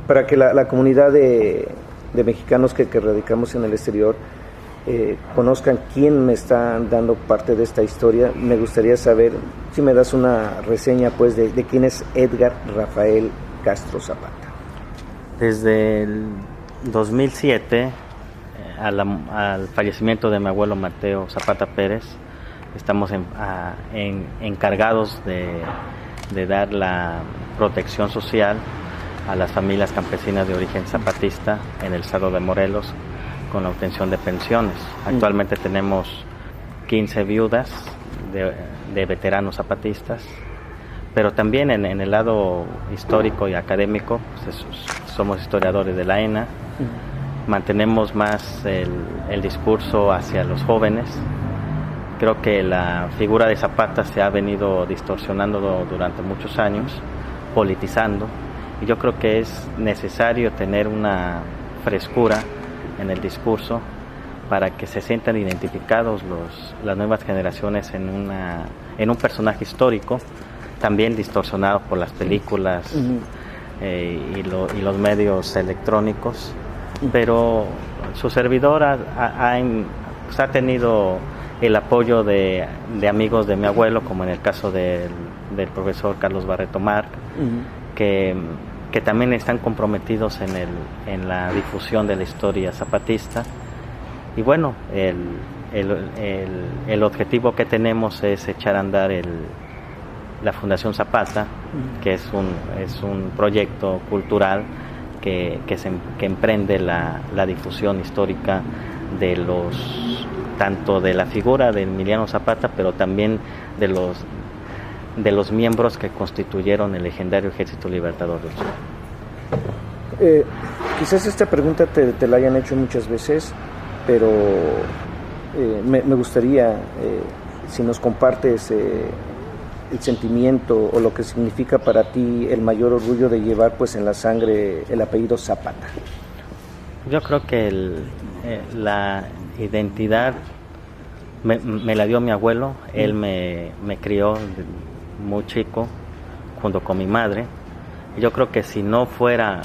para que la comunidad de mexicanos que radicamos en el exterior conozcan quién me está dando parte de esta historia, me gustaría saber si me das una reseña pues de quién es Edgar Rafael Castro Zapata. Desde el 2007, al fallecimiento de mi abuelo Mateo Zapata Pérez, estamos encargados de dar la protección social a las familias campesinas de origen zapatista en el estado de Morelos con la obtención de pensiones. Actualmente tenemos 15 viudas de veteranos zapatistas, pero también en el lado histórico y académico, pues somos historiadores de la ENA, mantenemos más el discurso hacia los jóvenes. Creo que la figura de Zapata se ha venido distorsionando durante muchos años, politizando, y yo creo que es necesario tener una frescura en el discurso para que se sientan identificados las nuevas generaciones en un personaje histórico, también distorsionado por las películas y los medios electrónicos, pero su servidor ha tenido el apoyo de amigos de mi abuelo, como en el caso del profesor Carlos Barreto Marc, que también están comprometidos en la difusión de la historia zapatista. Y bueno, el objetivo que tenemos es echar a andar la Fundación Zapata, que es un proyecto cultural que emprende la difusión histórica tanto de la figura de Emiliano Zapata, pero también de los miembros que constituyeron el legendario Ejército Libertador del Sur. Quizás esta pregunta te la hayan hecho muchas veces, pero me gustaría si nos compartes el sentimiento o lo que significa para ti el mayor orgullo de llevar pues en la sangre el apellido Zapata. Yo creo que la identidad me la dio mi abuelo. Él me crió muy chico junto con mi madre. Yo creo que si no fuera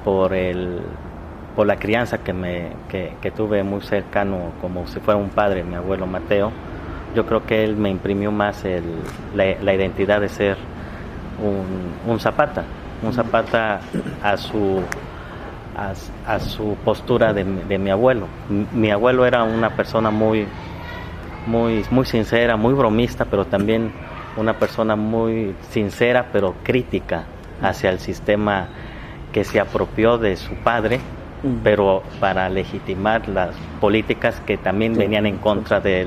por la crianza que tuve muy cercano, como si fuera un padre, mi abuelo Mateo, yo creo que él me imprimió más la identidad de ser un Zapata a su postura de mi abuelo. Mi abuelo era una persona muy sincera, muy bromista, pero también una persona muy sincera pero crítica hacia el sistema que se apropió de su padre, pero para legitimar las políticas que también venían en contra de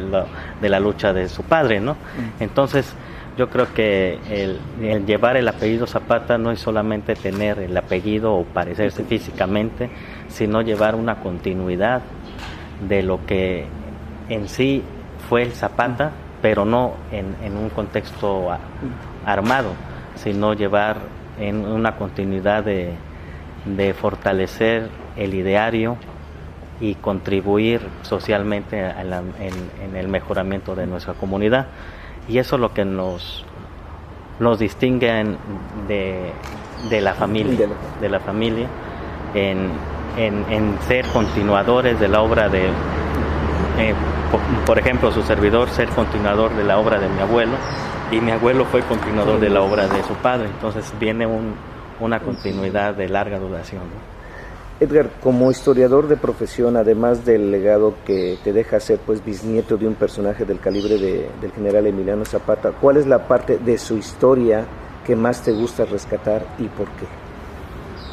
la lucha de su padre, ¿no? Entonces yo creo que el llevar el apellido Zapata no es solamente tener el apellido o parecerse físicamente, sino llevar una continuidad de lo que en sí fue el Zapata, pero no en un contexto armado, sino llevar en una continuidad de fortalecer el ideario y contribuir socialmente en el mejoramiento de nuestra comunidad. Y eso es lo que nos distingue de la familia, en ser continuadores de la obra por ejemplo, su servidor ser continuador de la obra de mi abuelo, y mi abuelo fue continuador de la obra de su padre. Entonces viene una continuidad de larga duración, ¿no? Edgar, como historiador de profesión, además del legado que te deja ser pues bisnieto de un personaje del calibre del general Emiliano Zapata, ¿cuál es la parte de su historia que más te gusta rescatar y por qué?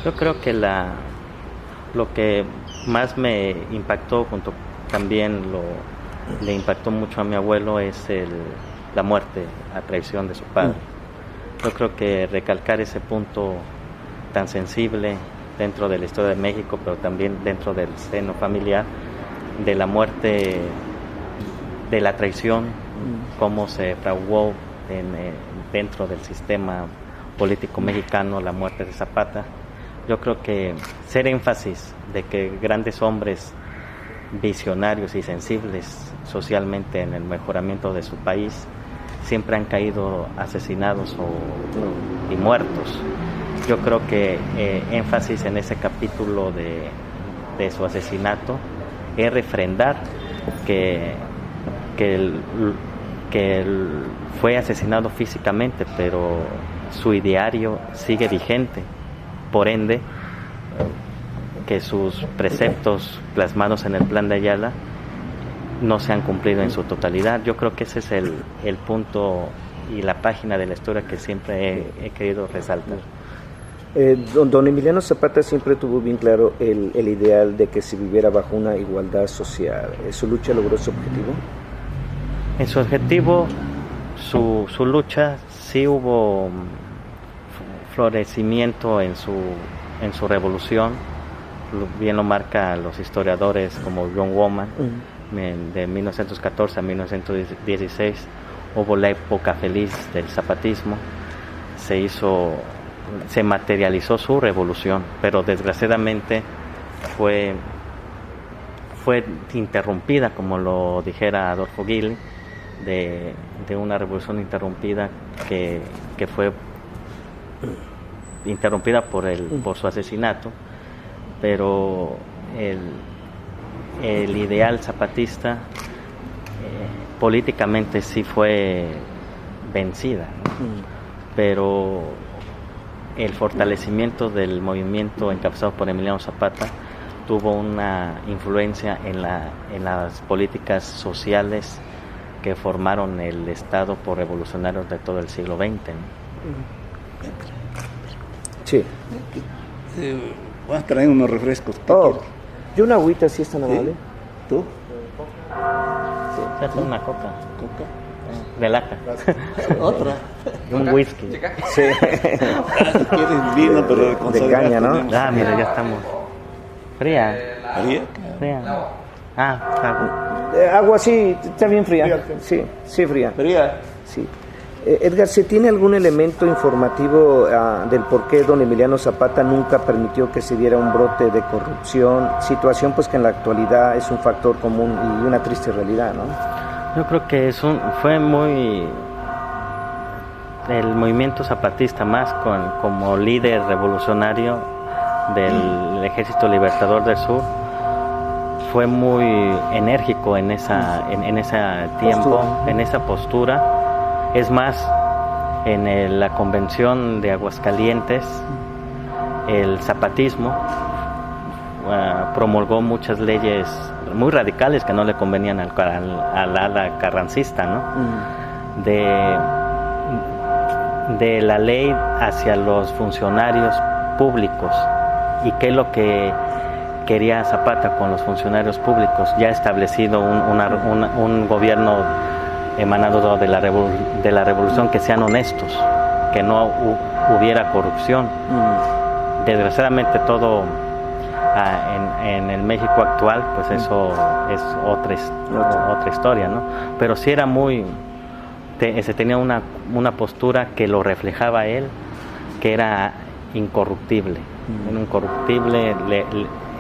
Yo creo que lo que más me impactó, también le impactó mucho a mi abuelo, es la muerte a traición de su padre. Yo creo que recalcar ese punto tan sensible dentro de la historia de México, pero también dentro del seno familiar, de la muerte, de la traición, cómo se fraguó dentro del sistema político mexicano la muerte de Zapata. Yo creo que hacer énfasis de que grandes hombres visionarios y sensibles socialmente en el mejoramiento de su país siempre han caído asesinados y muertos. yo creo que énfasis en ese capítulo de su asesinato es refrendar que él fue asesinado físicamente, pero su ideario sigue vigente. Por ende, que sus preceptos plasmados en el Plan de Ayala no se han cumplido en su totalidad. Yo creo que ese es el punto y la página de la historia que siempre he querido resaltar. Don Emiliano Zapata siempre tuvo bien claro el ideal de que se viviera bajo una igualdad social. ¿Su lucha logró su objetivo? En su objetivo, su lucha, sí hubo florecimiento en su revolución. Bien lo marcan los historiadores como John Woman. De 1914 a 1916 hubo la época feliz del zapatismo, se materializó su revolución, pero desgraciadamente fue interrumpida, como lo dijera Adolfo Gil, de una revolución interrumpida que fue interrumpida por su asesinato, pero el ideal zapatista políticamente sí fue vencida, ¿no? Pero el fortalecimiento del movimiento encabezado por Emiliano Zapata tuvo una influencia en las políticas sociales que formaron el Estado por revolucionarios de todo el siglo XX, ¿no? Sí. Vas a traer unos refrescos. Yo una agüita, si es tan amable. ¿Tú? Sí, una coca. ¿Coca? De lata. ¿Otra? Un whisky. Sí. ¿Quieres vino, pero con de caña, ¿no? Mira, ya estamos. Fría. ¿Fría? Agua. Agua sí, está bien fría. Sí, fría. ¿Fría? Sí. Edgar, ¿se tiene algún elemento informativo del por qué don Emiliano Zapata nunca permitió que se diera un brote de corrupción? Situación pues que en la actualidad es un factor común y una triste realidad, ¿no? Yo creo que fue muy el movimiento zapatista más como líder revolucionario del Ejército Libertador del Sur. Fue muy enérgico en ese tiempo, en esa postura. Es más, en la Convención de Aguascalientes, el zapatismo promulgó muchas leyes muy radicales que no le convenían al ala carrancista, ¿no? De la ley hacia los funcionarios públicos. ¿Y qué es lo que quería Zapata con los funcionarios públicos? Ya establecido un gobierno emanado de la revolución, que sean honestos, que no hubiera corrupción. Desgraciadamente todo en el México actual, pues eso es otra historia, ¿no? Pero sí era se tenía una postura que lo reflejaba él, que era incorruptible.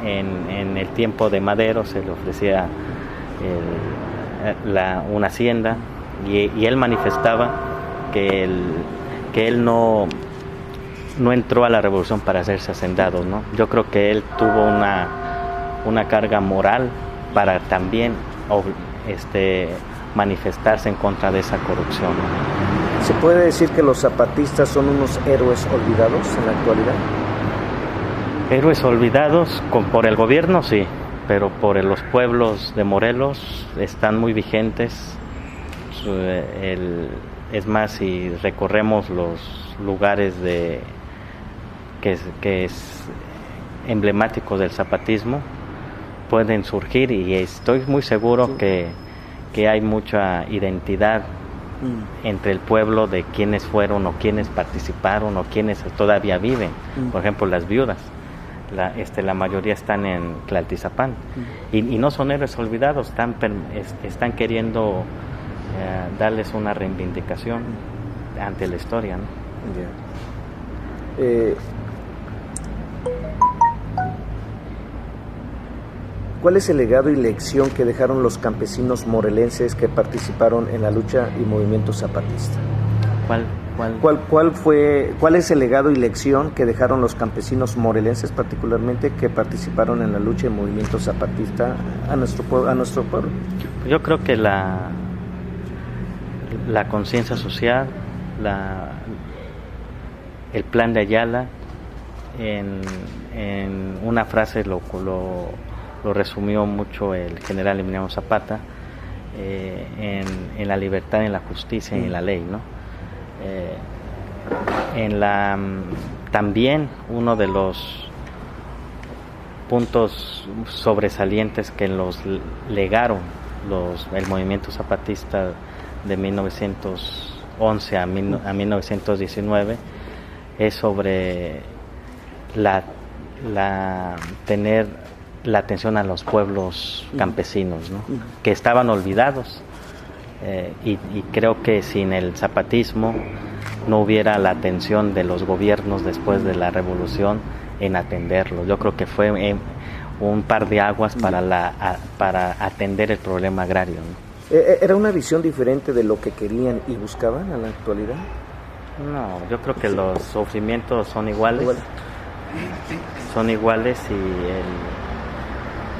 En el tiempo de Madero se le ofrecía una hacienda y él manifestaba que él no entró a la revolución para hacerse hacendado, ¿no? Yo creo que él tuvo una carga moral para también manifestarse en contra de esa corrupción, ¿no? ¿Se puede decir que los zapatistas son unos héroes olvidados en la actualidad? Héroes olvidados por el gobierno, sí, pero por los pueblos de Morelos están muy vigentes. Es más, si recorremos los lugares que es emblemático del zapatismo, pueden surgir, y estoy muy seguro que hay mucha identidad entre el pueblo de quienes fueron o quienes participaron o quienes todavía viven. Por ejemplo, las viudas. La mayoría están en Tlaltizapán y no son héroes olvidados, están queriendo darles una reivindicación ante la historia, ¿no? ¿Cuál es el legado y lección que dejaron los campesinos morelenses que participaron en la lucha y movimiento zapatista? ¿Cuál es el legado y lección que dejaron los campesinos morelenses, particularmente, que participaron en la lucha y movimiento zapatista a nuestro pueblo? Yo creo que la conciencia social, el plan de Ayala, en una frase lo resumió mucho el general Emiliano Zapata, en la libertad, en la justicia y en la ley, ¿no? También uno de los puntos sobresalientes que los legaron el movimiento zapatista de 1911 a 1919 es sobre tener la atención a los pueblos campesinos, ¿no? Que estaban olvidados, y creo que sin el zapatismo no hubiera la atención de los gobiernos después de la revolución en atenderlos. Yo creo que fue un par de aguas para atender el problema agrario, ¿no? ¿Era una visión diferente de lo que querían y buscaban en la actualidad? No, yo creo que los sufrimientos son iguales. Son iguales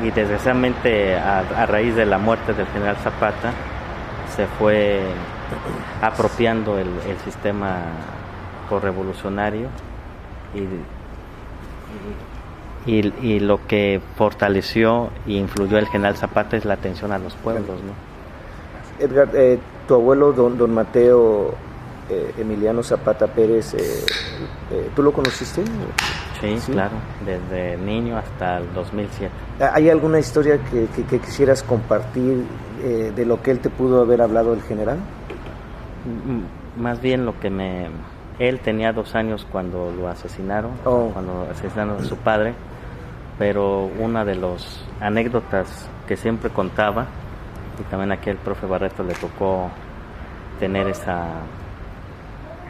y desgraciadamente a raíz de la muerte del general Zapata se fue apropiando el sistema correvolucionario y lo que fortaleció e influyó el general Zapata es la atención a los pueblos, ¿no? Edgar, tu abuelo don Mateo Emiliano Zapata Pérez, ¿tú lo conociste? Sí, claro, desde niño hasta el 2007. ¿Hay alguna historia que quisieras compartir de lo que él te pudo haber hablado el general? Más bien él tenía 2 años cuando lo asesinaron, cuando asesinaron a su padre, pero una de las anécdotas que siempre contaba, y también aquí al profe Barreto le tocó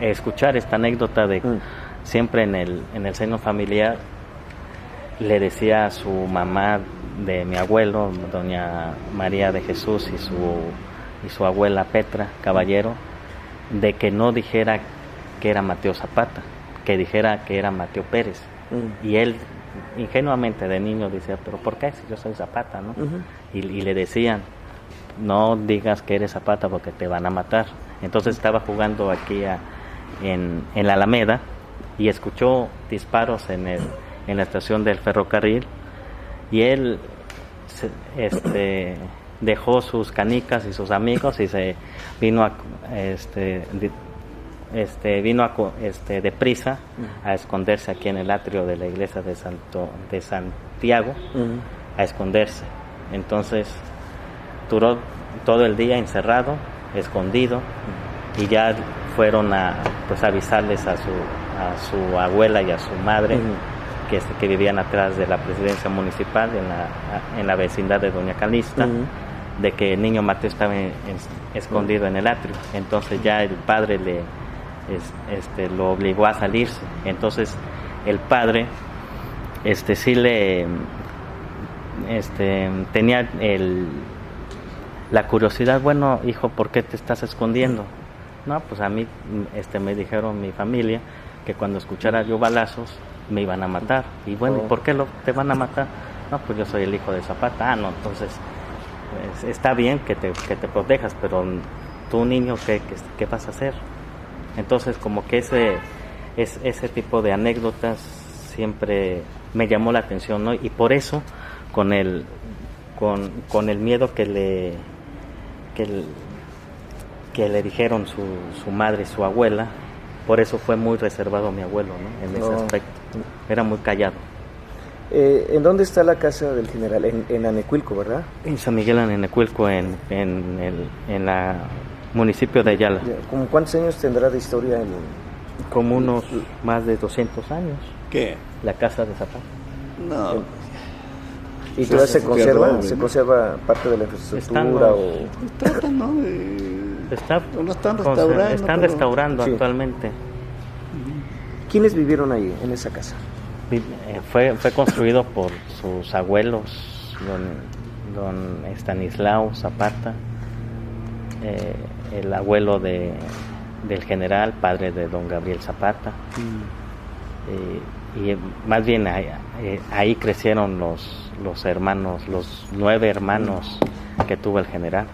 escuchar esta anécdota de siempre en el seno familiar le decía a su mamá de mi abuelo, doña María de Jesús, y su abuela Petra Caballero, de que no dijera que era Mateo Zapata, que dijera que era Mateo Pérez. Y él ingenuamente de niño decía, pero ¿por qué? Si yo soy Zapata, ¿no? Y le decían, no digas que eres Zapata porque te van a matar. Entonces estaba jugando aquí en la Alameda y escuchó disparos en la estación del ferrocarril y él dejó sus canicas y sus amigos y se vino deprisa a esconderse aquí en el atrio de la iglesia de Santiago, a esconderse. Entonces duró todo el día encerrado, escondido, y ya fueron a avisarles a su abuela y a su madre que vivían atrás de la presidencia municipal en la vecindad de Doña Calista, de que el niño Mateo estaba escondido en el atrio. Entonces ya el padre lo obligó a salirse. Entonces el padre tenía la curiosidad, bueno, hijo, ¿por qué te estás escondiendo? No, pues a mí me dijeron mi familia que cuando escuchara yo balazos me iban a matar. Y bueno, ¿por qué te van a matar? No, pues yo soy el hijo de Zapata. No, entonces pues, está bien que te protejas, pero tú, niño, ¿qué vas a hacer? Entonces como que ese tipo de anécdotas siempre me llamó la atención, ¿no? Y por eso con el miedo que le dijeron su madre y su abuela, por eso fue muy reservado mi abuelo, ¿no? En ese aspecto, era muy callado. ¿En dónde está la casa del general? En Anecuilco, ¿verdad? En San Miguel Anecuilco, en la municipio de Ayala. ¿Cómo cuántos años tendrá de historia? Como unos más de 200 años. ¿Qué? La casa de Zapata. No. ¿Y todavía se conserva? ¿Se conserva parte de la infraestructura? Tratan, ¿no? Están restaurando sí. Actualmente. ¿Quiénes vivieron ahí, en esa casa? Fue construido por sus abuelos, don Estanislao Zapata, el abuelo de del general, padre de don Gabriel Zapata. Y más bien ahí crecieron los hermanos, los 9 hermanos que tuvo el general.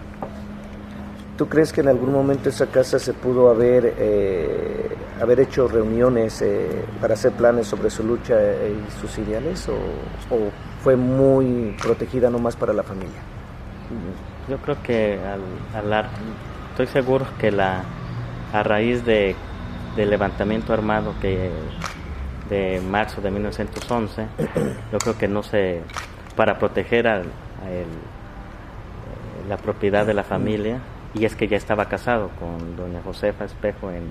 ¿Tú crees que en algún momento esa casa se pudo haber hecho reuniones para hacer planes sobre su lucha y sus ideales, o fue muy protegida nomás para la familia? Yo creo que estoy seguro que a raíz del levantamiento armado de marzo de 1911, yo creo que para proteger la propiedad de la familia, y es que ya estaba casado con doña Josefa Espejo en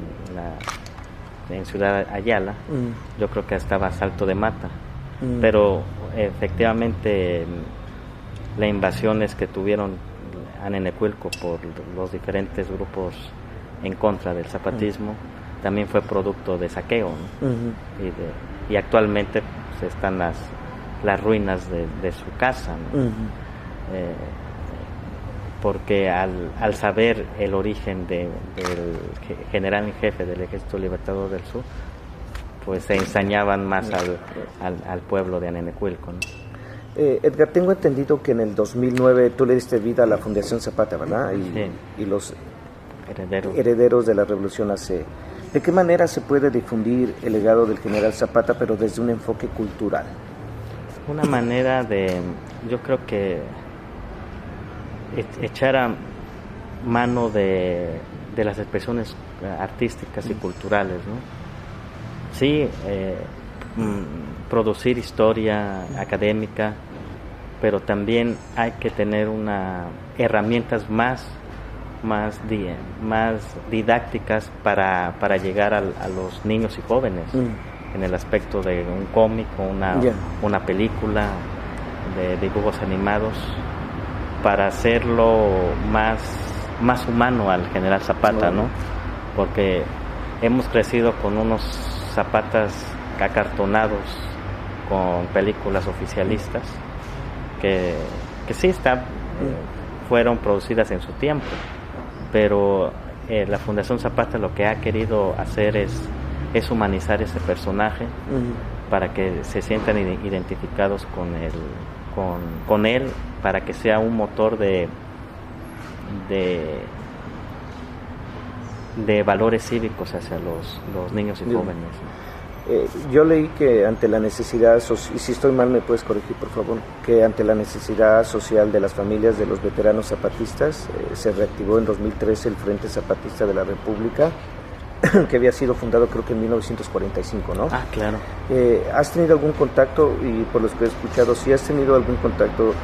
Ciudad Ayala, yo creo que estaba a salto de mata, pero efectivamente las invasiones que tuvieron a Nenecuilco por los diferentes grupos en contra del zapatismo también fue producto de saqueo, ¿no? Y actualmente pues, están las ruinas de su casa, ¿no? Porque al saber el origen del general en jefe del Ejército Libertador del Sur, pues se ensañaban más al pueblo de Nenecuilco, ¿no? Edgar, tengo entendido que en el 2009 tú le diste vida a la Fundación Zapata, ¿verdad? Sí. Y los herederos de la Revolución AC. ¿De qué manera se puede difundir el legado del general Zapata, pero desde un enfoque cultural? Una manera yo creo que echar a mano de las expresiones artísticas y culturales, ¿no? Sí, producir historia académica, pero también hay que tener herramientas más didácticas para llegar a los niños y jóvenes, en el aspecto de un cómic, una película, de dibujos animados, para hacerlo más humano al general Zapata, ¿no? Porque hemos crecido con unos Zapatas acartonados con películas oficialistas que sí fueron producidas en su tiempo, pero la Fundación Zapata lo que ha querido hacer es humanizar ese personaje para que se sientan identificados con él, para que sea un motor de valores cívicos hacia los niños y jóvenes. Yo leí que ante la necesidad, y si estoy mal me puedes corregir por favor, que ante la necesidad social de las familias de los veteranos zapatistas, se reactivó en 2013 el Frente Zapatista de la República, que había sido fundado creo que en 1945, ¿no? Ah, claro. ¿Has tenido algún contacto, y por los que he escuchado, si has tenido algún contacto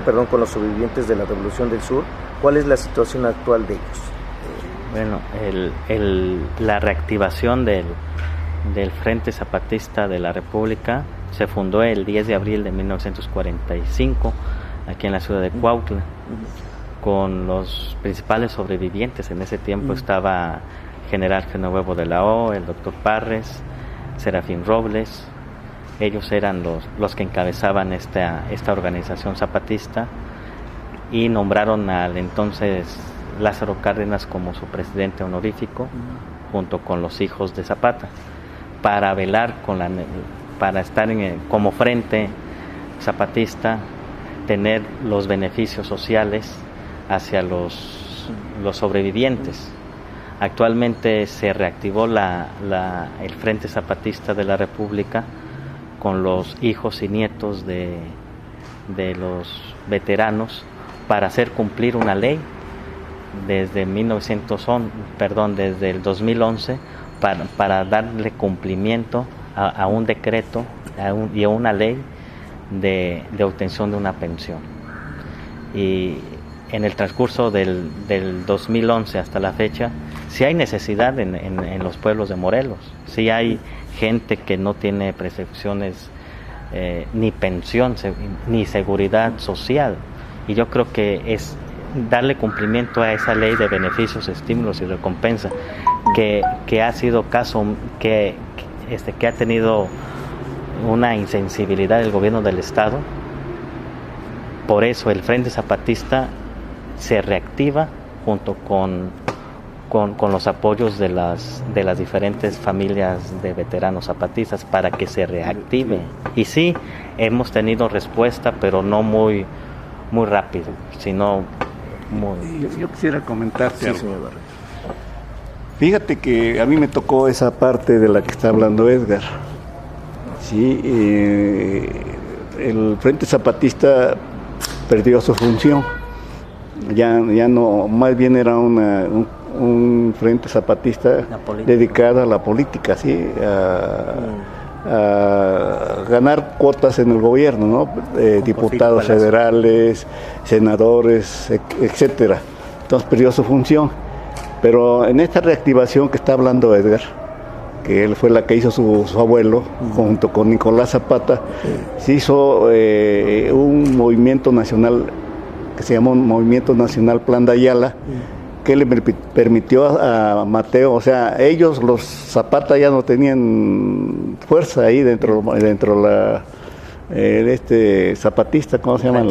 perdón, con los sobrevivientes de la Revolución del Sur? ¿Cuál es la situación actual de ellos? Bueno, la reactivación del Frente Zapatista de la República se fundó el 10 de abril de 1945 aquí en la ciudad de Cuautla, con los principales sobrevivientes. En ese tiempo estaba general Genovevo de la O, el doctor Parres, Serafín Robles. Ellos eran los que encabezaban esta organización zapatista, y nombraron al entonces Lázaro Cárdenas como su presidente honorífico, junto con los hijos de Zapata, para velar para estar como frente zapatista, tener los beneficios sociales hacia los sobrevivientes. Actualmente se reactivó el Frente Zapatista de la República con los hijos y nietos de los veteranos, para hacer cumplir una ley desde el 2011, para darle cumplimiento a un decreto y a una ley de obtención de una pensión. Y en el transcurso del 2011 hasta la fecha, sí hay necesidad en los pueblos de Morelos, sí hay gente que no tiene prestaciones, ni pensión, ni seguridad social, y yo creo que es darle cumplimiento a esa ley de beneficios, estímulos y recompensa que ha sido que ha tenido una insensibilidad del gobierno del Estado. Por eso el Frente Zapatista se reactiva junto con con los apoyos de las diferentes familias de veteranos zapatistas para que se reactive. Y sí, hemos tenido respuesta, pero no muy rápido, sino muy... Yo quisiera comentarte algo. Señor Barreto. Fíjate que a mí me tocó esa parte de la que está hablando Edgar. Sí, el Frente Zapatista perdió su función. Ya no, más bien era un Frente Zapatista dedicado a la política, ¿sí? A ganar cuotas en el gobierno, ¿no? Diputados federales, senadores, etcétera. Entonces perdió su función. Pero en esta reactivación que está hablando Edgar, que él fue la que hizo su abuelo, junto con Nicolás Zapata, se hizo un movimiento nacional que se llamó Movimiento Nacional Plan de Ayala, que le permitió a Mateo, o sea, ellos, los Zapata, ya no tenían fuerza ahí dentro zapatista, ¿cómo se llama?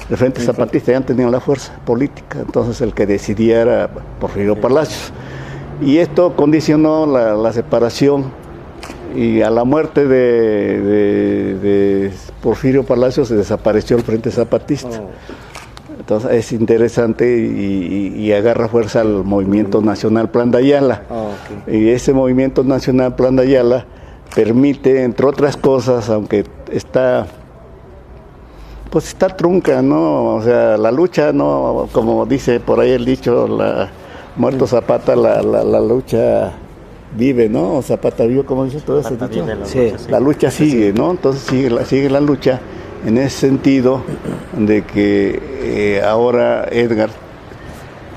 El Frente Zapatista, ya no tenían la fuerza política, entonces el que decidía era Porfirio Palacios. Y esto condicionó la separación, y a la muerte de Porfirio Palacios se desapareció el Frente Zapatista. Entonces es interesante y agarra fuerza al Movimiento Nacional Plan de Ayala. Y ese Movimiento Nacional Plan de Ayala permite, entre otras cosas, aunque está trunca, ¿no? O sea, la lucha, ¿no? Como dice por ahí el dicho, muerto Zapata, la lucha vive, ¿no? Zapata vive, como dice todo ese dicho. La lucha sigue, ¿no? Entonces sigue la lucha en ese sentido de que ahora Edgar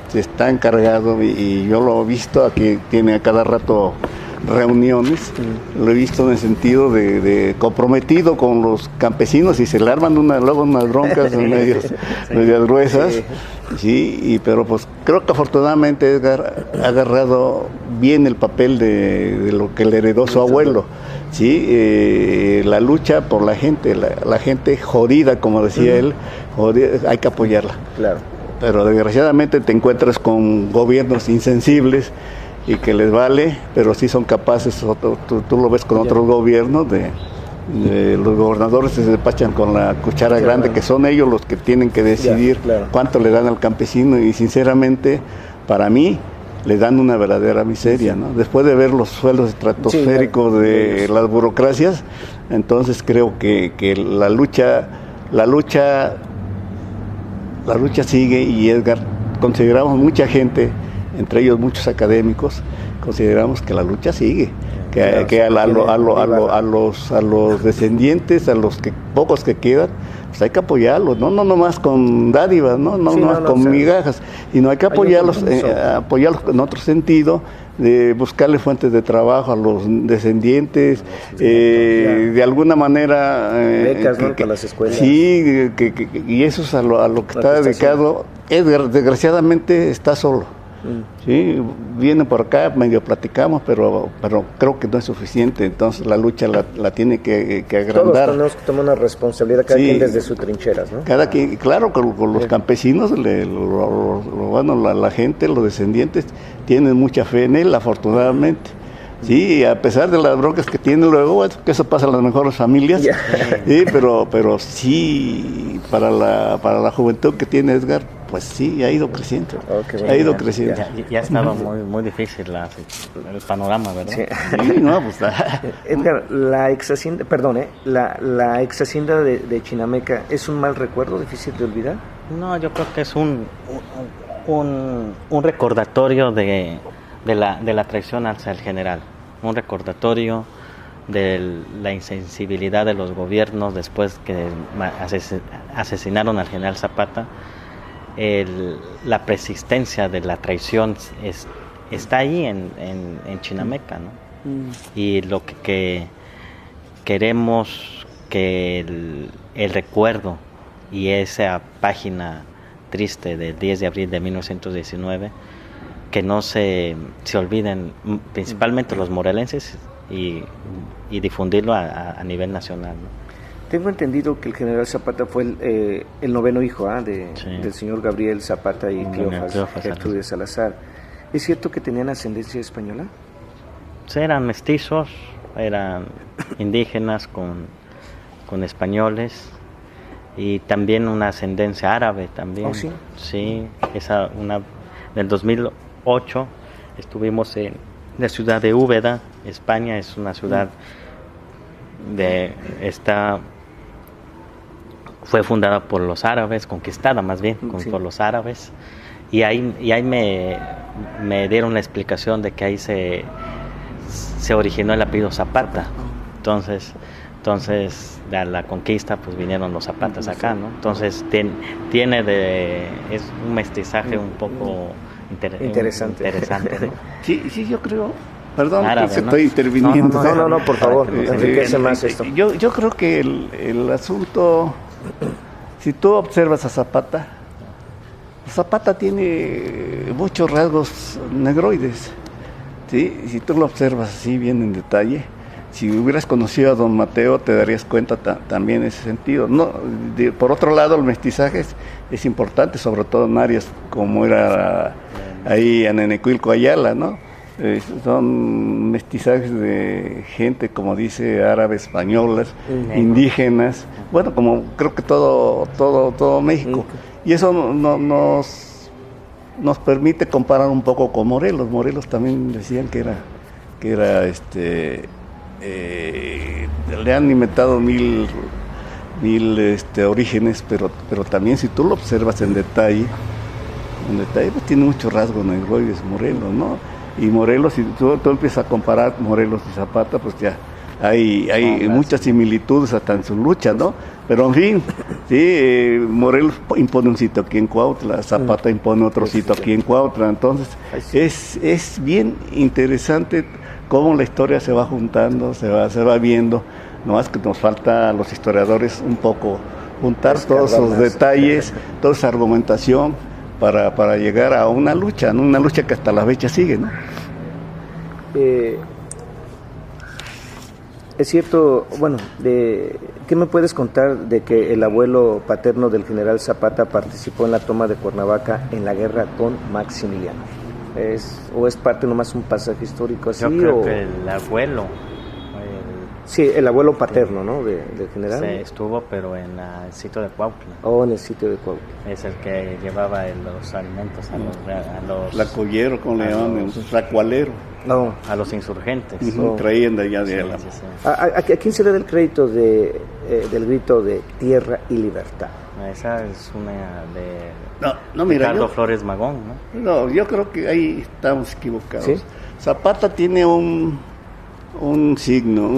se está encargado, y yo lo he visto, aquí tiene a cada rato reuniones, lo he visto en el sentido de comprometido con los campesinos, y se le arman luego unas broncas medias gruesas, sí, pero pues creo que afortunadamente Edgar ha agarrado bien el papel de lo que le heredó su abuelo, sí, la lucha por la gente, la gente jodida, como decía él, jodida, hay que apoyarla. Claro. Pero desgraciadamente te encuentras con gobiernos insensibles y que les vale, pero sí son capaces, tú lo ves con otros gobiernos, de los gobernadores se despachan con la cuchara grande, que son ellos los que tienen que decidir cuánto le dan al campesino, y sinceramente, para mí, le dan una verdadera miseria, ¿no? Después de ver los sueldos estratosféricos de las burocracias, entonces creo que la lucha sigue, y Edgar, consideramos mucha gente, entre ellos muchos académicos, consideramos que la lucha sigue, que a los descendientes, a los pocos que quedan, pues hay que apoyarlos, no nomás con dádivas, no nomás con migajas, sino hay que apoyarlos en otro sentido, de buscarle fuentes de trabajo a los descendientes, de alguna manera becas, ¿no? Para las escuelas. Sí, y eso es a lo que está dedicado. Edgar, desgraciadamente, está solo. Sí, viene por acá, medio platicamos, pero creo que no es suficiente, entonces la lucha la tiene que agrandar. Todos tenemos que tomar una responsabilidad, cada quien desde sus trincheras, ¿no? Cada quien, claro, con los campesinos, la gente, los descendientes, tienen mucha fe en él, afortunadamente. Sí, a pesar de las broncas que tiene luego, que eso pasa en las mejores familias, sí, pero sí, para la juventud que tiene Edgar, pues sí, ha ido creciendo. Ha ido creciendo. Ya ha estado muy difícil el panorama, ¿verdad? Sí, no, pues... Edgar, la ex hacienda de Chinameca, ¿es un mal recuerdo, difícil de olvidar? No, yo creo que es un recordatorio de la traición hacia el general, un recordatorio de la insensibilidad de los gobiernos después que asesinaron al general Zapata. La persistencia de la traición está ahí en Chinameca, ¿no? Y lo que queremos que el recuerdo y esa página triste del 10 de abril de 1919, que no se olviden, principalmente los morelenses, y difundirlo a nivel nacional, ¿no? Tengo entendido que el general Zapata fue el noveno hijo del señor Gabriel Zapata y Cleofas Gertrudis Salazar. ¿Es cierto que tenían ascendencia española? Sí, eran mestizos, eran indígenas con españoles y también una ascendencia árabe también. ¿Oh, sí? Sí, en el 2008 estuvimos en la ciudad de Úbeda, España. Es una ciudad fue fundada por los árabes, conquistada más bien por los árabes, y ahí me dieron la explicación de que ahí se originó el apellido Zapata. Entonces a la conquista pues vinieron los zapatas acá, ¿no? Entonces es un mestizaje un poco interesante, ¿no? Sí, yo creo. Perdón, árabe, que ¿no? estoy interviniendo. No, por favor, enriquece más esto. Yo creo que el asunto, si tú observas a Zapata tiene muchos rasgos negroides, ¿sí? Si tú lo observas así bien en detalle, si hubieras conocido a don Mateo te darías cuenta también en ese sentido. Por otro lado, el mestizaje es importante, sobre todo en áreas como era ahí en Nenecuilco, Ayala, ¿no? Son mestizajes de gente, como dice, árabe, españolas, indígenas, bueno, como creo que todo México. Y eso nos permite comparar un poco con Morelos. Morelos también decían que era le han inventado mil orígenes, pero también si tú lo observas en detalle pues tiene muchos rasgos negroides Morelos, ¿no? Y Morelos, si tú empiezas a comparar Morelos y Zapata, pues ya hay muchas similitudes hasta en su lucha, ¿no? Pero en fin, sí, Morelos impone un sitio aquí en Cuautla, Zapata impone otro sitio aquí en Cuautla. Entonces es bien interesante cómo la historia se va juntando, se va viendo. Nomás que nos falta a los historiadores un poco juntar todos esos detalles, toda esa argumentación para llegar a una lucha, ¿no? Una lucha que hasta la fecha sigue, ¿no? Es cierto, bueno, ¿qué me puedes contar de que el abuelo paterno del general Zapata participó en la toma de Cuernavaca en la guerra con Maximiliano? ¿O es parte nomás un pasaje histórico así? Yo creo que el abuelo... Sí, el abuelo paterno, ¿no? Del general. Sí, estuvo, pero en el sitio de Cuautla. En el sitio de Cuautla. Es el que llevaba los alimentos a los lacollero, como le llaman, el racualero. No, a los insurgentes. Traían de allá de la... Sí. ¿A quién se le da el crédito del grito de tierra y libertad? Esa es una de mira, Ricardo Flores Magón, ¿no? No, yo creo que ahí estamos equivocados. ¿Sí? Zapata tiene un signo,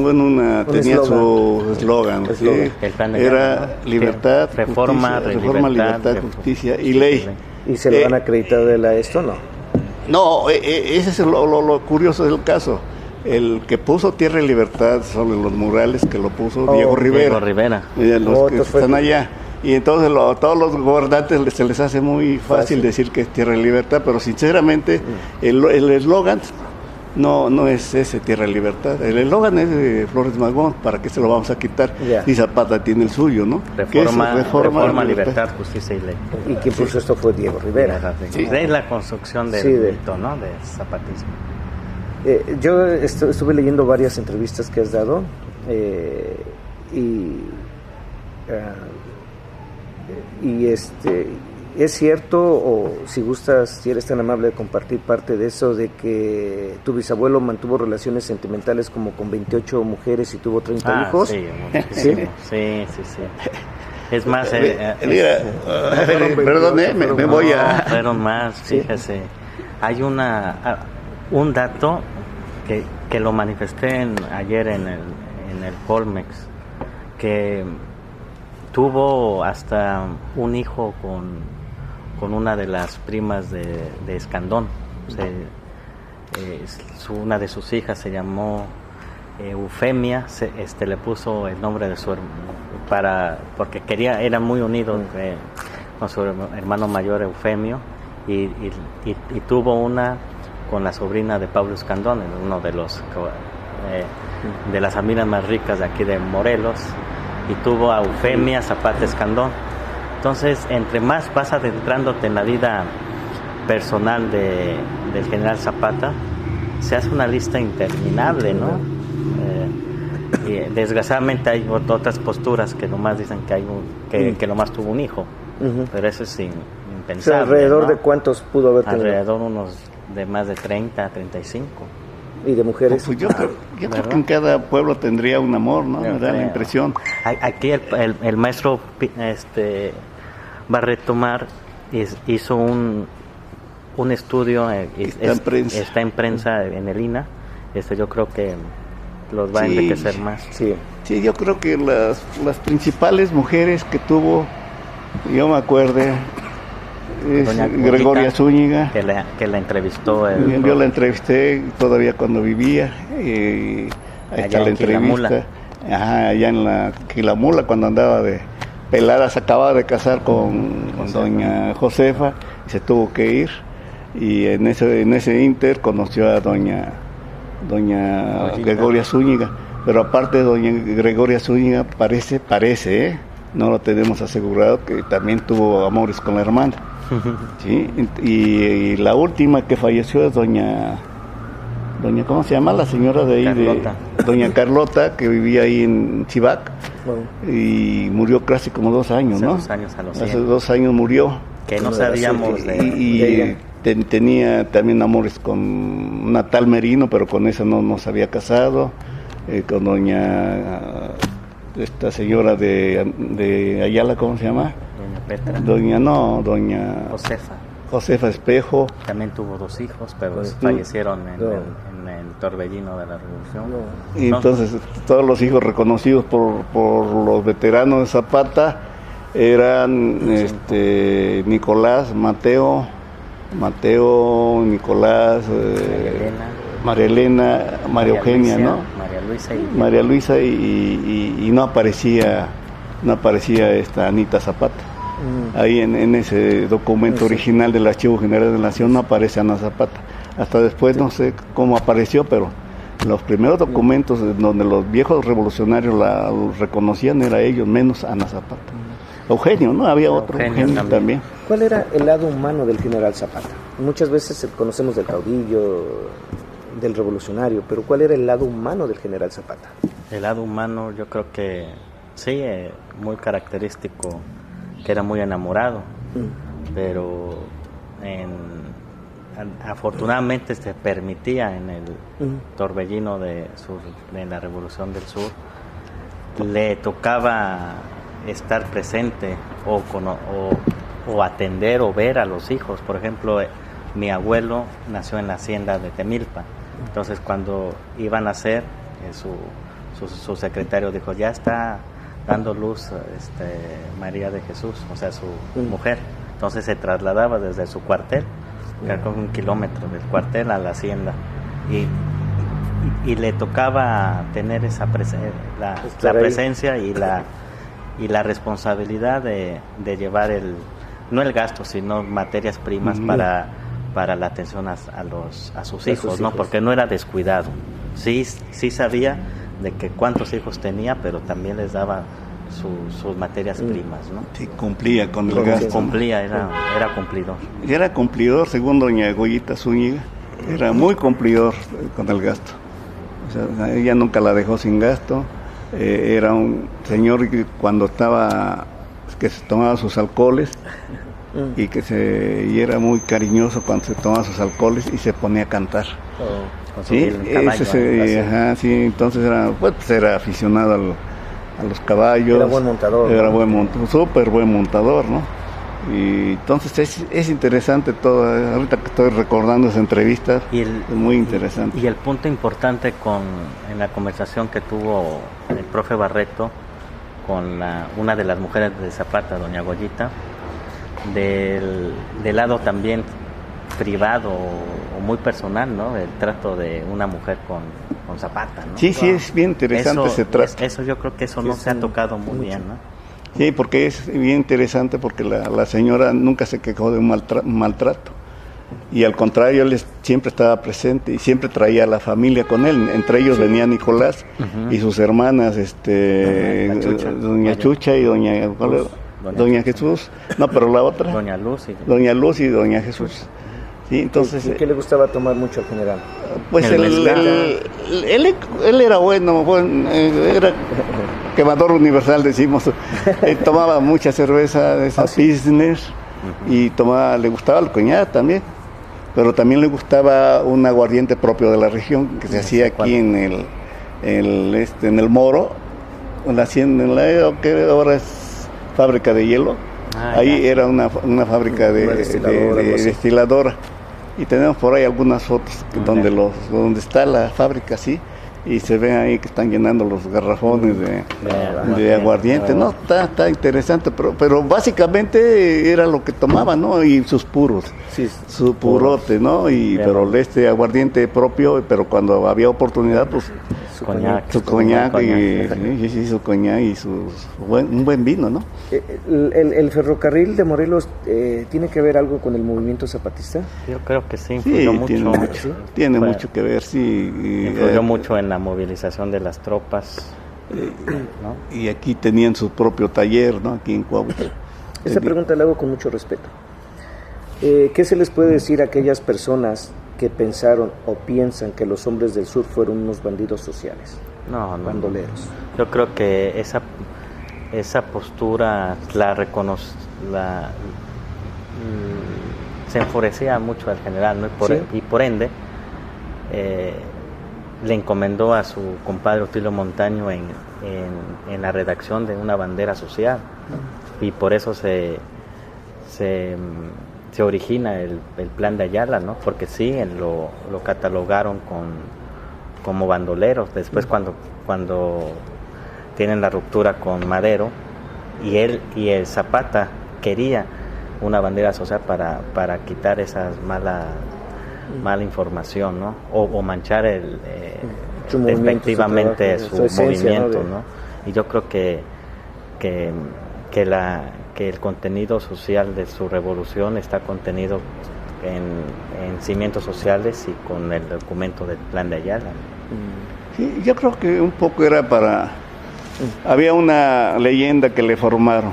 tenía su eslogan, ¿sí? Era libertad, reforma, libertad, justicia y ley. ¿Y se lo han acreditado de esto, no? No, ese es lo curioso del caso. El que puso Tierra y Libertad son los murales que lo puso Diego Rivera. Los que están allá. Y entonces todos los gobernantes se les hace muy fácil decir que es Tierra y Libertad, pero sinceramente el eslogan no es ese, Tierra y Libertad. El eslogan es de Flores Magón, ¿para qué se lo vamos a quitar? Y Zapata tiene el suyo, ¿no? Reforma, libertad, justicia y ley. Y quien puso esto fue Diego Rivera. Es la construcción del mito, ¿no? Del zapatismo. Yo estuve leyendo varias entrevistas que has dado y ¿es cierto, o si gustas, si eres tan amable de compartir parte de eso, de que tu bisabuelo mantuvo relaciones sentimentales como con 28 mujeres y tuvo 30 hijos? Sí, muchísimo. Sí. Es más... perdón, me voy a... Fueron más, fíjese. Hay un dato que lo manifesté ayer en el Colmex, que tuvo hasta un hijo con una de las primas de Escandón. Una de sus hijas se llamó Eufemia, le puso el nombre de su porque era muy unido con su hermano mayor Eufemio, y tuvo una con la sobrina de Pablo Escandón, uno de las familias más ricas de aquí de Morelos, y tuvo a Eufemia Zapata Escandón. Entonces, entre más vas adentrándote en la vida personal de del general Zapata, se hace una lista interminable, ¿no? Y desgraciadamente hay otras posturas que nomás dicen que nomás tuvo un hijo, pero eso es impensable. O sea, ¿alrededor ¿no? de cuántos pudo haber tenido? Alrededor unos de más de 30, 35. ¿Y de mujeres? Pues yo creo que en cada pueblo tendría un amor, ¿no? Me da la impresión. Aquí el maestro Barreto Mar hizo un estudio, está en prensa en el INA. Yo creo que los va a enriquecer más. Sí, yo creo que las principales mujeres que tuvo, yo me acuerdo, es Gregoria Zúñiga, que la entrevistó. Yo la entrevisté todavía cuando vivía. Ahí está la entrevista. Ajá, allá en la Quilamula, cuando andaba de pelada, se acababa de casar con doña Josefa y se tuvo que ir. Y en ese inter conoció a doña Gregoria Zúñiga. Pero aparte de doña Gregoria Zúñiga, parece, no lo tenemos asegurado, que también tuvo amores con la hermana. ¿Sí? Y la última que falleció es doña ¿cómo se llama? La señora de ahí, Carlota. Doña Carlota, que vivía ahí en Chivac, y murió casi como 2 años, ¿no? Hace 2 años murió. Que no sabíamos de ella. Tenía también amores con una tal Merino, pero con esa no se había casado, con esta señora de Ayala, ¿cómo se llama? Doña Petra. Doña Josefa Espejo. También tuvo 2 hijos, pero fallecieron en el torbellino de la Revolución. Y entonces todos los hijos reconocidos por los veteranos de Zapata eran Nicolás, Mateo, Nicolás, María Elena, María Eugenia, ¿no? María Luisa y no aparecía esta Anita Zapata. Ahí en ese documento original del Archivo General de la Nación no aparece Ana Zapata. Hasta después no sé cómo apareció, pero los primeros documentos donde los viejos revolucionarios los reconocían era ellos, menos Ana Zapata. Eugenio, ¿no? Había otro Eugenio también. ¿Cuál era el lado humano del general Zapata? Muchas veces conocemos del caudillo, del revolucionario, pero ¿cuál era el lado humano del general Zapata? El lado humano, yo creo que sí, muy característico, que era muy enamorado, pero afortunadamente se permitía en el torbellino de la Revolución del Sur, le tocaba estar presente o atender o ver a los hijos. Por ejemplo, mi abuelo nació en la hacienda de Temilpa, entonces cuando iban a nacer, su secretario dijo, ya está dando luz María de Jesús, o sea, su mujer. Entonces se trasladaba desde su cuartel, que era como 1 kilómetro del cuartel a la hacienda, y le tocaba tener esa la presencia y la responsabilidad de llevar no el gasto, sino materias primas para la atención a sus hijos, ¿no? Porque no era descuidado. Sí sabía de que cuántos hijos tenía, pero también les daba sus materias primas, ¿no? Sí, cumplía con el gasto. Cumplía, era cumplidor. Y era cumplidor, según doña Goyita Zúñiga, era muy cumplidor con el gasto. O sea, ella nunca la dejó sin gasto. Era un señor que cuando que se tomaba sus alcoholes y era muy cariñoso cuando se tomaba sus alcoholes y se ponía a cantar. Sí, sí, entonces era aficionado a los caballos. Era buen montador. Era súper buen montador, ¿no? Y entonces es interesante todo. Ahorita que estoy recordando esa entrevista, es muy interesante. Y el punto importante en la conversación que tuvo el profe Barreto con una de las mujeres de Zapata, doña Goyita, del lado también privado o muy personal, ¿no? El trato de una mujer con Zapata, ¿no? Sí, es bien interesante ese trato. Eso yo creo que eso no se ha tocado muy bien, ¿no? Sí, porque es bien interesante porque la señora nunca se quejó de un maltrato. Y al contrario, él siempre estaba presente y siempre traía a la familia con él. Entre ellos venía Nicolás y sus hermanas, doña Chucha y doña Jesús. No, pero la otra. Doña Luz y doña Jesús. Sí, entonces, ¿Y qué le gustaba tomar mucho al general? Pues él era bueno, era quemador universal, decimos. Tomaba mucha cerveza, de esa Pilsner, y le gustaba el coñac también, pero también le gustaba un aguardiente propio de la región, que se hacía aquí en el Moro, en la que ahora es fábrica de hielo. Ahí era una fábrica de destiladora. Y tenemos por ahí algunas fotos donde está la fábrica, sí, y se ven ahí que están llenando los garrafones de aguardiente, ¿no? Está interesante, pero básicamente era lo que tomaba, ¿no? Y sus puros, su purote, ¿no? Pero aguardiente propio, pero cuando había oportunidad, pues su coñac y un buen vino, ¿no? ¿El ferrocarril de Morelos tiene que ver algo con el movimiento zapatista? Yo creo que sí, influyó mucho. Tiene mucho que ver, sí. Influyó mucho en la movilización de las tropas. ¿no? Y aquí tenían su propio taller, ¿no? Aquí en Coahuila. Esta pregunta la hago con mucho respeto. ¿Qué se les puede decir a aquellas personas que pensaron o piensan que los hombres del sur fueron unos bandidos sociales? Bandoleros. Yo creo que esa postura se enfurecía mucho al general, ¿no? Y por ende le encomendó a su compadre Otilio Montaño en la redacción de una bandera social, y por eso se origina el plan de Ayala, ¿no? Porque sí, lo catalogaron como bandoleros. Después cuando tienen la ruptura con Madero, y el Zapata quería una bandera social para quitar esa mala información, ¿no? O manchar efectivamente su movimiento, ¿no? Y yo creo que el contenido social de su revolución está contenido en cimientos sociales y con el documento del plan de Ayala. Sí, yo creo que un poco era había una leyenda que le formaron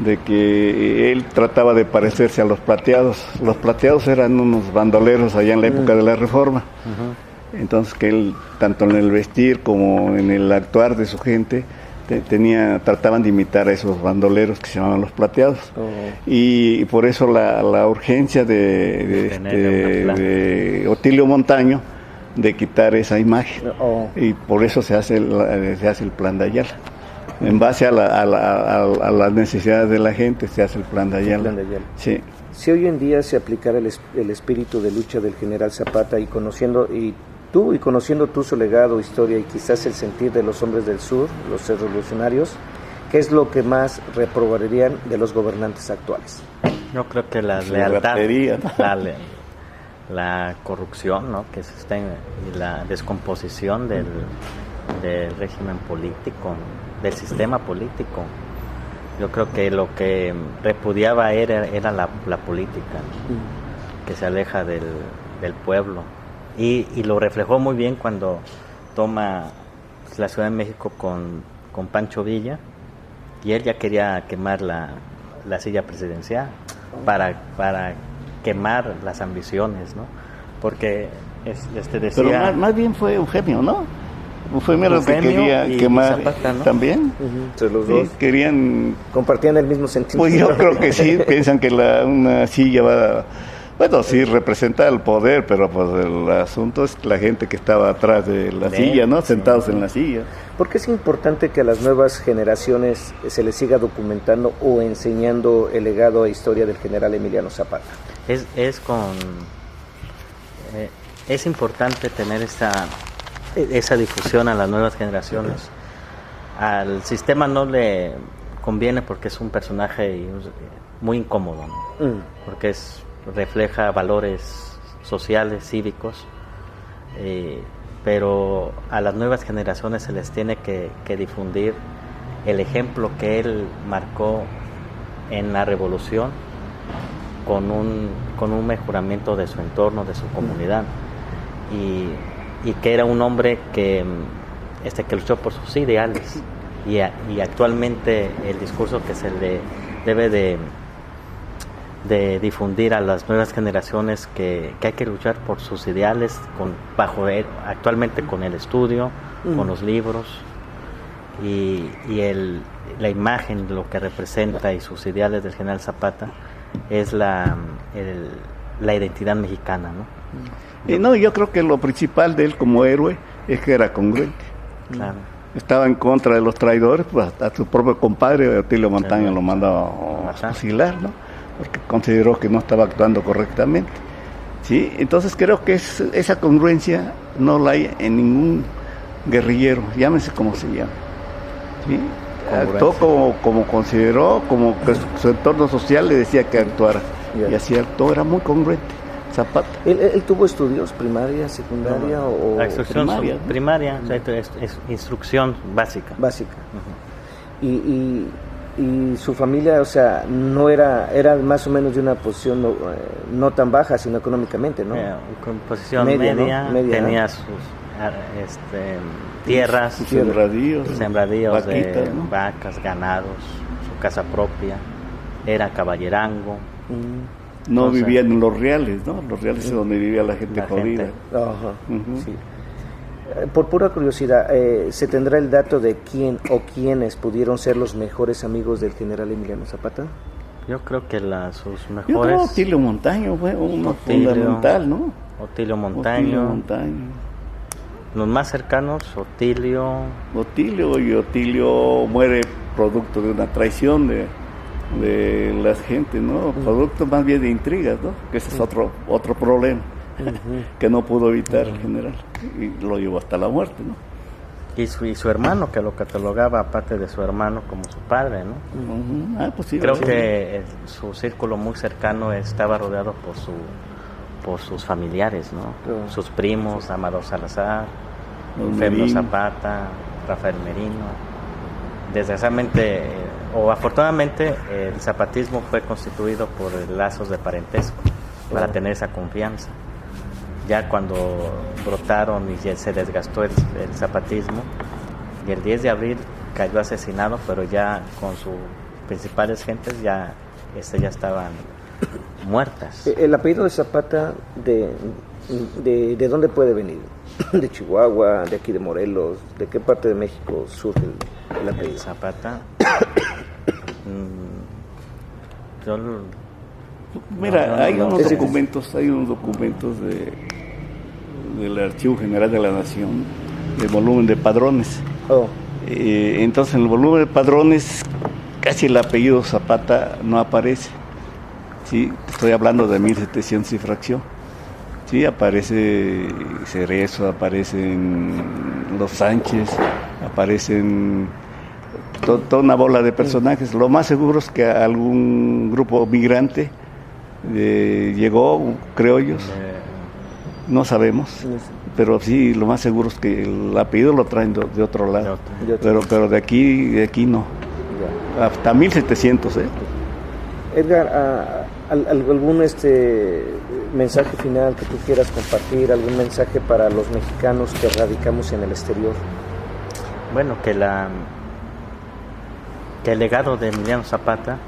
de que él trataba de parecerse a los plateados. Los plateados eran unos bandoleros allá en la época de la Reforma. Entonces que él, tanto en el vestir como en el actuar de su gente, trataban de imitar a esos bandoleros que se llamaban los plateados. Y por eso la urgencia de Otilio Montaño de quitar esa imagen. Y por eso se hace el plan de Ayala. En base a las necesidades de la gente se hace el plan de Ayala. Sí. Si hoy en día se aplicara el espíritu de lucha del general Zapata y conociendo tú su legado, historia y quizás el sentir de los hombres del sur, los revolucionarios, ¿qué es lo que más reprobarían de los gobernantes actuales? Yo creo que la lealtad, la corrupción, ¿no? Que existe, y la descomposición del régimen político, del sistema político. Yo creo que lo que repudiaba era la política, que se aleja del pueblo. Y lo reflejó muy bien cuando toma la Ciudad de México con Pancho Villa, y él ya quería quemar la silla presidencial para quemar las ambiciones, ¿no? Porque decía... Pero más bien fue Eufemio, ¿no? Eufemio era el que quería quemar Zapata, ¿no? También. Entre los dos. Compartían el mismo sentimiento. Pues yo creo que sí, piensan que una silla va... Bueno, sí representa el poder, pero pues el asunto es la gente que estaba atrás de la silla, ¿no? Sentados en la silla. ¿Por qué es importante que a las nuevas generaciones se les siga documentando o enseñando el legado e historia del general Emiliano Zapata? Es importante tener esa difusión a las nuevas generaciones. Al sistema no le conviene porque es un personaje muy incómodo, ¿no? Porque refleja valores sociales, cívicos, pero a las nuevas generaciones se les tiene que difundir el ejemplo que él marcó en la revolución, con un mejoramiento de su entorno, de su comunidad, y que era un hombre que luchó por sus ideales, y actualmente el discurso que se le debe de difundir a las nuevas generaciones que hay que luchar por sus ideales actualmente con el estudio, con los libros y la imagen de lo que representa y sus ideales del general Zapata es la identidad mexicana, ¿no? No, yo creo que lo principal de él como héroe es que era congruente. Claro. Estaba en contra de los traidores, pues a su propio compadre Otilio Montaño lo mandó a fusilar, ¿no? Porque consideró que no estaba actuando correctamente. ¿Sí? Entonces creo que esa congruencia no la hay en ningún guerrillero, llámese como se llame. ¿Sí? Actuó como consideró, como que su entorno social le decía que actuara. Y así actuó, era muy congruente. Zapata. ¿Él tuvo estudios primaria, secundaria o la instrucción primaria, ¿no? O sea, es instrucción básica. Básica. Y su familia, o sea, no era más o menos de una posición no tan baja, sino económicamente, ¿no? Con posición media, ¿no? Tenía sus tierras, sembradíos vaquitas, de ¿no? vacas, ganados, su casa propia, era caballerango. No vivían en los reales, ¿no? Los reales es donde vivía la gente jodida. Ajá. Sí. Por pura curiosidad, ¿se tendrá el dato de quién o quiénes pudieron ser los mejores amigos del general Emiliano Zapata? Yo creo que sus mejores... Yo creo que Otilio Montaño fue uno fundamental, ¿no? Otilio Montaño. Los más cercanos, Otilio muere producto de una traición de la gente, ¿no? Producto más bien de intrigas, ¿no? Que ese es otro problema que no pudo evitar el general y lo llevó hasta la muerte, ¿no? Y su hermano, que lo catalogaba aparte de su hermano como su padre, ¿no? Pues sí, creo que su círculo muy cercano estaba rodeado por sus familiares, ¿no? Sus primos, Amador Salazar, Eufemio Zapata, Rafael Merino. Desgraciadamente o afortunadamente el zapatismo fue constituido por lazos de parentesco para tener esa confianza. Ya cuando brotaron y se desgastó el zapatismo, y el 10 de abril cayó asesinado, pero ya con sus principales gentes ya estaban muertas. El apellido de Zapata, ¿de dónde puede venir? ¿De Chihuahua, de aquí de Morelos? ¿De qué parte de México surge el apellido? Zapata. Hay unos documentos del Archivo General de la Nación, del volumen de padrones. Entonces en el volumen de padrones casi el apellido Zapata no aparece. Sí, estoy hablando de 1700 y fracción. Sí, aparece Cerezo, aparecen los Sánchez, aparecen toda una bola de personajes. Lo más seguro es que algún grupo migrante llegó, criollos, no sabemos, pero sí, lo más seguro es que el apellido lo traen de otro lado, pero de aquí no, hasta 1700. Edgar, ¿algún mensaje final que tú quieras compartir, algún mensaje para los mexicanos que radicamos en el exterior? Bueno, que el legado de Emiliano Zapata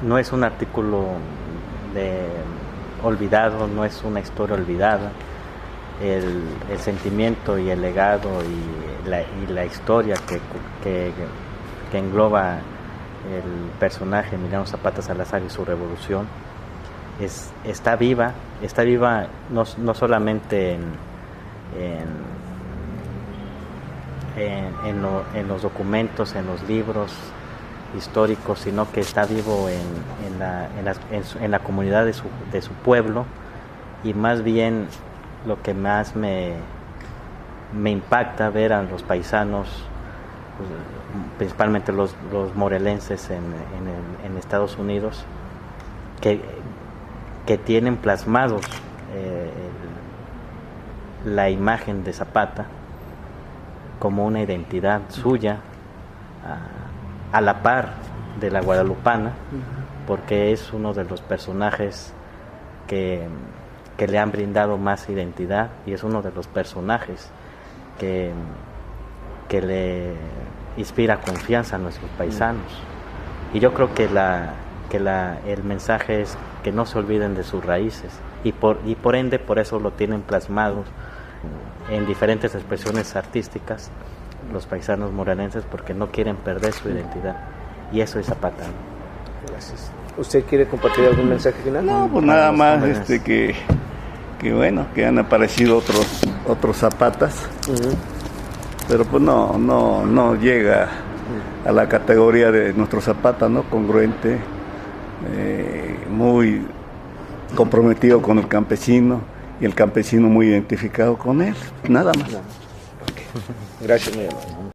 no es un artículo olvidado, no es una historia olvidada. El sentimiento y el legado y la historia que engloba el personaje Emiliano Zapata Salazar y su revolución está viva no solamente en los documentos, en los libros históricos, sino que está vivo en la comunidad de su pueblo. Y más bien lo que más me impacta ver a los paisanos, principalmente los morelenses en Estados Unidos, que tienen plasmados la imagen de Zapata como una identidad suya, a la par de la guadalupana, porque es uno de los personajes que le han brindado más identidad, y es uno de los personajes que le inspira confianza a nuestros paisanos. Y yo creo que que el mensaje es que no se olviden de sus raíces y por ende por eso lo tienen plasmado en diferentes expresiones artísticas los paisanos morelenses, porque no quieren perder su identidad, y eso es Zapata. Gracias. ¿Usted quiere compartir algún mensaje final? No, pues nada más que bueno, que han aparecido otros Zapatas, pero pues no llega a la categoría de nuestro Zapata, ¿no? Congruente, muy comprometido con el campesino y el campesino muy identificado con él, nada más. Gracias, mi hermano.